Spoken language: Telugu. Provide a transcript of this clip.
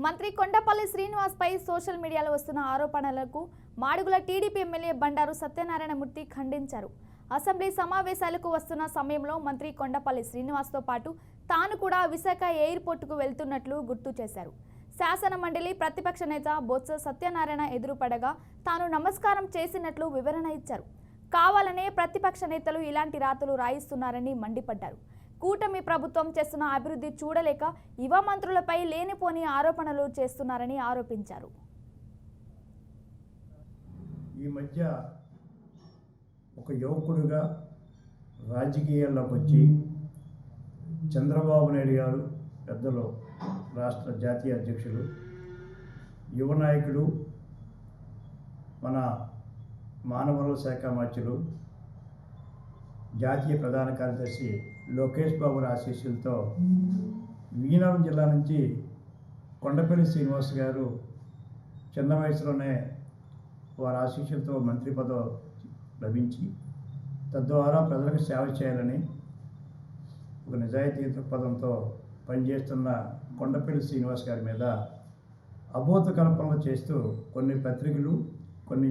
మంత్రి కొండపల్లి శ్రీనివాస్పై సోషల్ మీడియాలో వస్తున్న ఆరోపణలకు మాడుగుల టీడీపీ ఎమ్మెల్యే బండారు సత్యనారాయణమూర్తి ఖండించారు. అసెంబ్లీ సమావేశాలకు వస్తున్న సమయంలో మంత్రి కొండపల్లి శ్రీనివాస్తో పాటు తాను కూడా విశాఖ ఎయిర్పోర్టుకు వెళ్తున్నట్లు గుర్తు చేశారు. శాసన మండలి ప్రతిపక్ష నేత బొత్స సత్యనారాయణ ఎదురుపడగా తాను నమస్కారం చేసినట్లు వివరణ ఇచ్చారు. కావాలనే ప్రతిపక్ష నేతలు ఇలాంటి రాతలు రాయిస్తున్నారని మండిపడ్డారు. కూటమి ప్రభుత్వం చేస్తున్న అభివృద్ధి చూడలేక యువ మంత్రులపై లేనిపోని ఆరోపణలు చేస్తున్నారని ఆరోపించారు. ఈ మధ్య ఒక యువకుడిగా రాజకీయాల్లోకి వచ్చి చంద్రబాబు నాయుడు గారు పెద్దలు రాష్ట్ర జాతీయ అధ్యక్షులు యువ నాయకుడు మన మానవ వనరుల శాఖ మంత్రులు జాతీయ ప్రధాన కార్యదర్శి లోకేష్ బాబు ఆశీస్సులతో విజయనగరం జిల్లా నుంచి కొండపల్లి శ్రీనివాస్ గారు చిన్న వయసులోనే వారి ఆశీస్సులతో మంత్రి పదవి లభించి తద్వారా ప్రజలకు సేవ చేయాలని ఒక నిజాయితీ దృక్పథంతో పనిచేస్తున్న కొండపల్లి శ్రీనివాస్ గారి మీద అబోధ కల్పనలు చేస్తూ కొన్ని పత్రికలు కొన్ని